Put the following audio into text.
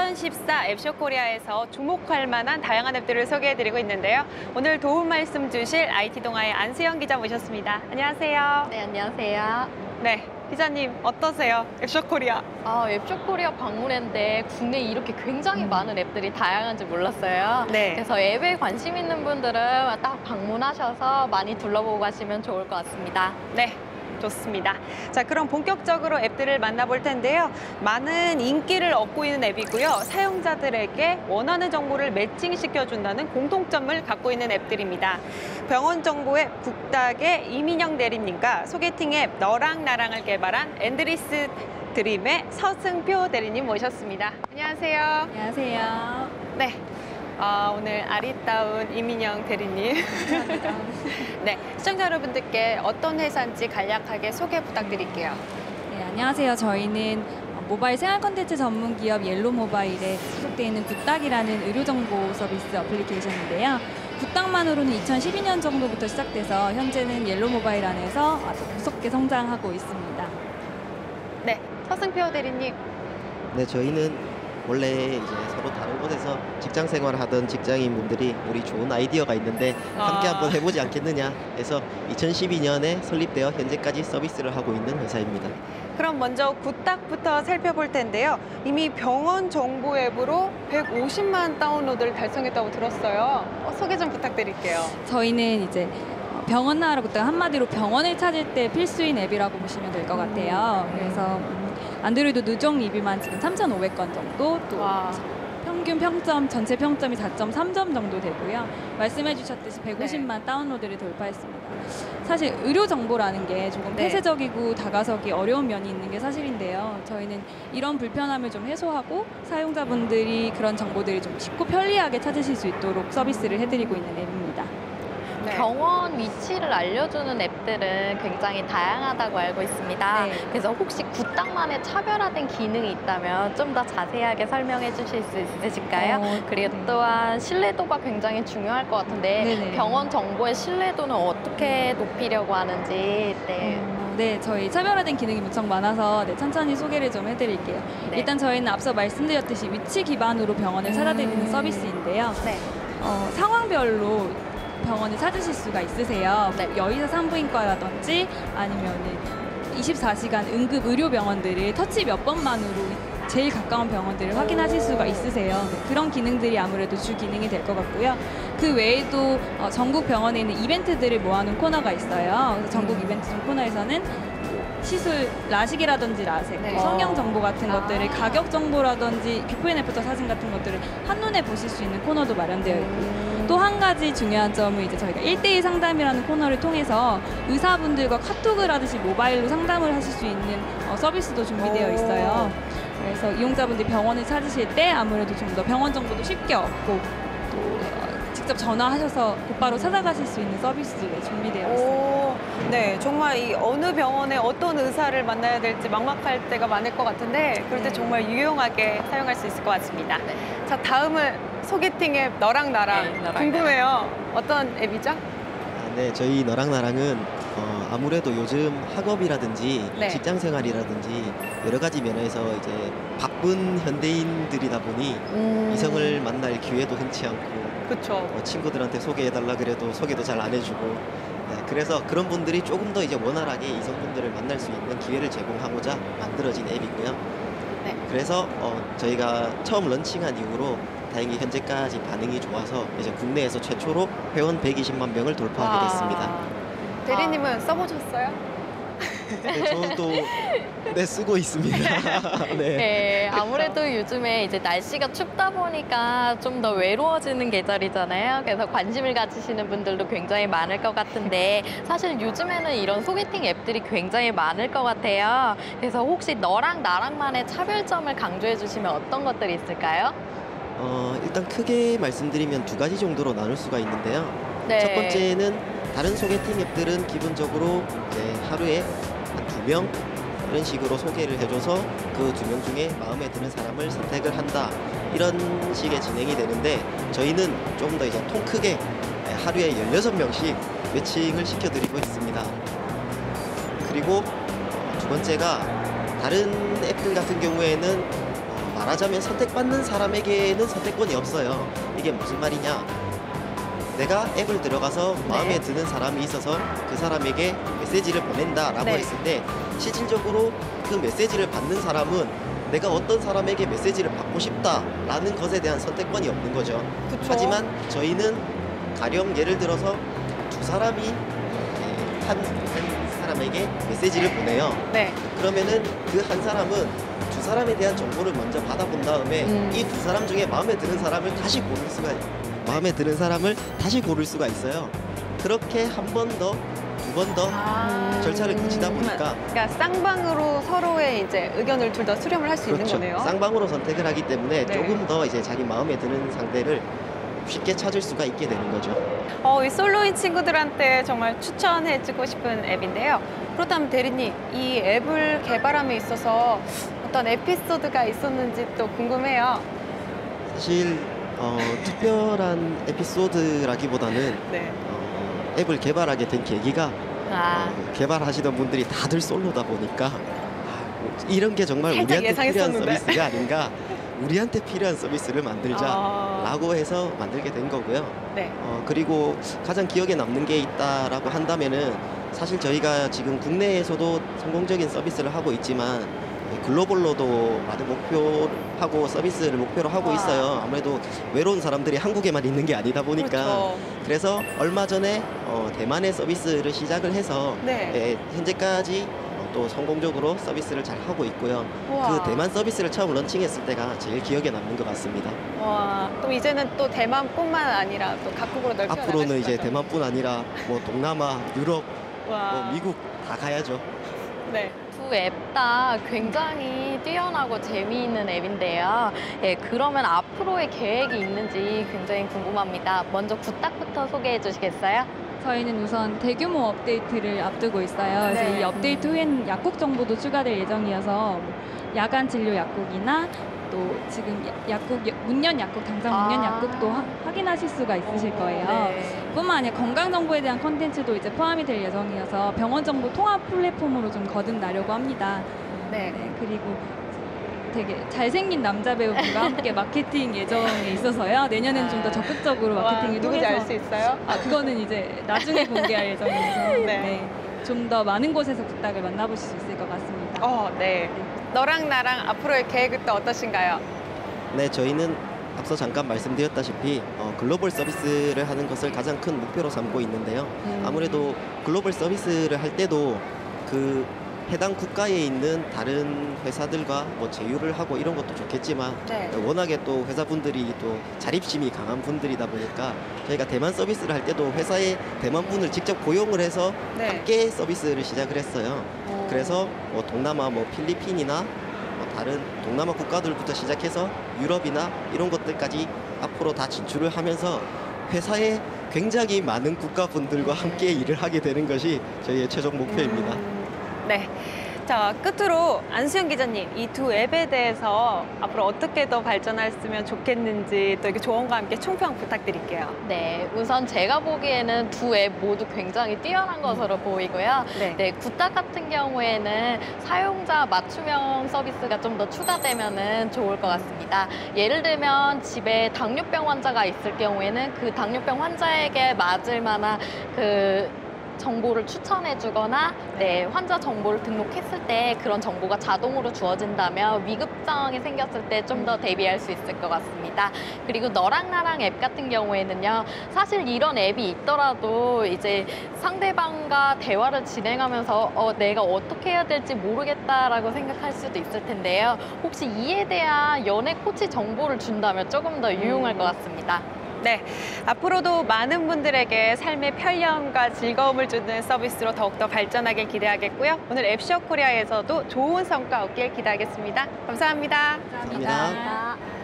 2014 앱쇼 코리아에서 주목할 만한 다양한 앱들을 소개해드리고 있는데요. 오늘 도움 말씀 주실 IT 동아의 안수영 기자 모셨습니다. 안녕하세요. 네, 안녕하세요. 네, 기자님 어떠세요? 앱쇼 코리아. 앱쇼 코리아 방문했는데 국내에 이렇게 굉장히 많은 앱들이 다양한지 몰랐어요. 네. 그래서 앱에 관심 있는 분들은 딱 방문하셔서 많이 둘러보고 가시면 좋을 것 같습니다. 네. 좋습니다. 자, 그럼 본격적으로 앱들을 만나볼 텐데요. 많은 인기를 얻고 있는 앱이고요. 사용자들에게 원하는 정보를 매칭시켜준다는 공통점을 갖고 있는 앱들입니다. 병원 정보앱 국닥의 이민영 대리님과 소개팅 앱 너랑 나랑을 개발한 엔드리스 드림의 서승표 대리님 모셨습니다. 안녕하세요. 안녕하세요. 네. 오늘 아리따운 이민영 대리님. 감사합니다. 네, 시청자 여러분들께 어떤 회사인지 간략하게 소개 부탁드릴게요. 네, 안녕하세요. 저희는 모바일 생활 콘텐츠 전문 기업 옐로 모바일에 소속되어 있는 굿닥이라는 의료 정보 서비스 어플리케이션인데요. 굿닥만으로는 2012년 정도부터 시작돼서 현재는 옐로 모바일 안에서 아주 무섭게 성장하고 있습니다. 네, 서승표 대리님. 네, 저희는 원래 이제 서로 다른 곳에서 직장 생활을 하던 직장인분들이 우리 좋은 아이디어가 있는데 함께 한번 해보지 않겠느냐 해서 2012년에 설립되어 현재까지 서비스를 하고 있는 회사입니다. 그럼 먼저 굿닥부터 살펴볼 텐데요. 이미 병원 정보 앱으로 150만 다운로드를 달성했다고 들었어요. 소개 좀 부탁드릴게요. 저희는 이제 병원 나와라 굿닥 한마디로 병원을 찾을 때 필수인 앱이라고 보시면 될 것 같아요. 그래서 안드로이드 누적 리뷰만 지금 3,500건 정도, 또 와. 평균 평점, 전체 평점이 4.3점 정도 되고요. 말씀해 주셨듯이 150만 네. 다운로드를 돌파했습니다. 사실 의료 정보라는 게 조금 네. 폐쇄적이고 다가서기 어려운 면이 있는 게 사실인데요. 저희는 이런 불편함을 좀 해소하고 사용자분들이 그런 정보들을 좀 쉽고 편리하게 찾으실 수 있도록 서비스를 해드리고 있는 앱입니다. 네. 병원 위치를 알려주는 앱들은 굉장히 다양하다고 알고 있습니다. 네. 그래서 혹시 굿닥만의 차별화된 기능이 있다면 좀 더 자세하게 설명해 주실 수 있으실까요? 그리고 네. 또한 신뢰도가 굉장히 중요할 것 같은데 네네. 병원 정보의 신뢰도는 어떻게 높이려고 하는지 네, 저희 차별화된 기능이 무척 많아서 천천히 소개를 좀 해드릴게요. 네. 일단 저희는 앞서 말씀드렸듯이 위치 기반으로 병원을 찾아드리는 서비스인데요. 네. 상황별로 병원을 찾으실 수가 있으세요. 네. 여의사 산부인과라든지 아니면은 24시간 응급 의료병원들을 터치 몇 번만으로 제일 가까운 병원들을 확인하실 수가 있으세요. 네, 그런 기능들이 아무래도 주 기능이 될 것 같고요. 그 외에도 전국 병원에 있는 이벤트들을 모아놓은 코너가 있어요. 그래서 전국 이벤트 중 코너에서는 시술, 라식이라든지 라섹, 네. 성형 정보 같은 것들을 가격 정보라든지 비포 애프터 사진 같은 것들을 한눈에 보실 수 있는 코너도 마련되어 있고요. 또 한 가지 중요한 점은 이제 저희가 1대1 상담이라는 코너를 통해서 의사분들과 카톡을 하듯이 모바일로 상담을 하실 수 있는 서비스도 준비되어 있어요. 그래서 이용자분들이 병원을 찾으실 때 아무래도 좀 더 병원 정보도 쉽게 얻고 또 직접 전화하셔서 곧바로 찾아가실 수 있는 서비스도 준비되어 있습니다. 네, 정말 이 어느 병원에 어떤 의사를 만나야 될지 막막할 때가 많을 것 같은데 그럴 때 네. 정말 유용하게 사용할 수 있을 것 같습니다. 자, 다음은 소개팅 앱 너랑 나랑 네, 너랑 궁금해요. 어떤 앱이죠? 네, 저희 너랑 나랑은 아무래도 요즘 학업이라든지 네. 직장 생활이라든지 여러 가지 면에서 이제 바쁜 현대인들이다 보니 이성을 만날 기회도 흔치 않고 그렇죠. 친구들한테 소개해달라 그래도 소개도 잘 안 해주고 네, 그래서 그런 분들이 조금 더 이제 원활하게 이성분들을 만날 수 있는 기회를 제공하고자 만들어진 앱이고요. 네. 그래서 저희가 처음 런칭한 이후로 다행히 현재까지 반응이 좋아서 이제 국내에서 최초로 회원 120만 명을 돌파하게 됐습니다. 대리님은 써보셨어요? 네, 저도 쓰고 있습니다. 네. 네, 아무래도 요즘에 이제 날씨가 춥다 보니까 좀 더 외로워지는 계절이잖아요. 그래서 관심을 가지시는 분들도 굉장히 많을 것 같은데 사실 요즘에는 이런 소개팅 앱들이 굉장히 많을 것 같아요. 그래서 혹시 너랑 나랑만의 차별점을 강조해 주시면 어떤 것들이 있을까요? 일단 크게 말씀드리면 두 가지 정도로 나눌 수가 있는데요. 네. 첫 번째는 다른 소개팅 앱들은 기본적으로 이제 하루에 한 2명 이런 식으로 소개를 해줘서 그 2명 중에 마음에 드는 사람을 선택을 한다 이런 식의 진행이 되는데 저희는 좀 더 이제 통 크게 하루에 16명씩 매칭을 시켜드리고 있습니다. 그리고 두 번째가 다른 앱들 같은 경우에는 말하자면 선택받는 사람에게는 선택권이 없어요. 이게 무슨 말이냐? 내가 앱을 들어가서 마음에 드는 사람이 있어서 그 사람에게 메시지를 보낸다라고 네. 했을 때 실질적으로 그 메시지를 받는 사람은 내가 어떤 사람에게 메시지를 받고 싶다라는 것에 대한 선택권이 없는 거죠. 그쵸? 하지만 저희는 가령 예를 들어서 두 사람이 한 사람에게 메시지를 보내요. 네. 그러면은 그 한 사람은 두 사람에 대한 정보를 먼저 받아본 다음에 이 두 사람 중에 마음에 드는 사람을 다시 고를 수가 있어요. 그렇게 한 번 더, 두 번 더 절차를 거치다 보니까 그러니까 쌍방으로 서로의 이제 의견을 둘 다 수렴을 할 수 있는 거네요. 그렇죠. 쌍방으로 선택을 하기 때문에 네. 조금 더 이제 자기 마음에 드는 상대를 쉽게 찾을 수가 있게 되는 거죠. 이 솔로인 친구들한테 정말 추천해주고 싶은 앱인데요. 그렇다면 대리님, 이 앱을 개발함에 있어서 어떤 에피소드가 있었는지 또 궁금해요. 사실 특별한 에피소드라기보다는 네. 앱을 개발하게 된 계기가 아, 개발하시던 분들이 다들 솔로다 보니까 이런 게 정말 살짝 우리한테 필요한 예상했었는데. 서비스가 아닌가, 우리한테 필요한 서비스를 만들자라고 해서 만들게 된 거고요. 네. 그리고 가장 기억에 남는 게 있다라고 한다면은 사실 저희가 지금 국내에서도 성공적인 서비스를 하고 있지만 글로벌로도 많은 목표하고 서비스를 목표로 하고 있어요. 아무래도 외로운 사람들이 한국에만 있는 게 아니다 보니까. 그렇죠. 그래서 얼마 전에 대만의 서비스를 시작을 해서 네. 현재까지 또 성공적으로 서비스를 잘 하고 있고요. 우와. 그 대만 서비스를 처음 런칭했을 때가 제일 기억에 남는 것 같습니다. 와, 또 이제는 또 대만뿐만 아니라 또 각국으로 넓혀 앞으로는 이제 나가실 거죠? 대만뿐 아니라 뭐 동남아, 유럽, 와. 미국 다 가야죠. 네. 두 앱 다 굉장히 뛰어나고 재미있는 앱인데요. 예, 그러면 앞으로의 계획이 있는지 굉장히 궁금합니다. 먼저 구딱부터 소개해 주시겠어요? 저희는 우선 대규모 업데이트를 앞두고 있어요. 그래서 네. 이 업데이트 후에는 약국 정보도 추가될 예정이어서 뭐 야간 진료 약국이나 또 지금 문연 약국, 당장 문연 약국도 확인하실 수가 있으실 거예요. 네. 뿐만 아니라 건강 정보에 대한 컨텐츠도 이제 포함이 될 예정이어서 병원 정보 통합 플랫폼으로 좀 거듭나려고 합니다. 네. 네, 그리고 되게 잘생긴 남자 배우분과 함께 마케팅 예정에 있어서요. 내년엔 좀 더 적극적으로 마케팅을 누군지 알 통해서 수 있어요? 그거는 이제 나중에 공개할 예정이어서 네. 좀 더 많은 곳에서 부탁을 만나보실 수 있을 것 같습니다. 네. 너랑 나랑 앞으로의 계획은 또 어떠신가요? 네, 저희는 앞서 잠깐 말씀드렸다시피 글로벌 서비스를 하는 것을 가장 큰 목표로 삼고 있는데요. 아무래도 글로벌 서비스를 할 때도 그 해당 국가에 있는 다른 회사들과 뭐 제휴를 하고 이런 것도 좋겠지만 네. 워낙에 또 회사분들이 또 자립심이 강한 분들이다 보니까 저희가 대만 서비스를 할 때도 회사에 대만분을 직접 고용을 해서 네. 함께 서비스를 시작을 했어요. 그래서 뭐 동남아, 뭐 필리핀이나 뭐 다른 동남아 국가들부터 시작해서 유럽이나 이런 것들까지 앞으로 다 진출을 하면서 회사에 굉장히 많은 국가분들과 함께 일을 하게 되는 것이 저희의 최종 목표입니다. 네. 자, 끝으로 안수영 기자님, 이 두 앱에 대해서 앞으로 어떻게 더 발전했으면 좋겠는지 또 이렇게 조언과 함께 총평 부탁드릴게요. 네, 우선 제가 보기에는 두 앱 모두 굉장히 뛰어난 것으로 보이고요. 네. 구딱 같은 경우에는 사용자 맞춤형 서비스가 좀 더 추가되면 좋을 것 같습니다. 예를 들면 집에 당뇨병 환자가 있을 경우에는 그 당뇨병 환자에게 맞을 만한 정보를 추천해주거나 환자 정보를 등록했을 때 그런 정보가 자동으로 주어진다면 위급 상황이 생겼을 때 좀 더 대비할 수 있을 것 같습니다. 그리고 너랑 나랑 앱 같은 경우에는요, 사실 이런 앱이 있더라도 이제 상대방과 대화를 진행하면서 내가 어떻게 해야 될지 모르겠다라고 생각할 수도 있을 텐데요. 혹시 이에 대한 연애 코치 정보를 준다면 조금 더 유용할 것 같습니다. 네, 앞으로도 많은 분들에게 삶의 편리함과 즐거움을 주는 서비스로 더욱더 발전하길 기대하겠고요. 오늘 앱쇼 코리아에서도 좋은 성과 얻길 기대하겠습니다. 감사합니다. 감사합니다. 감사합니다.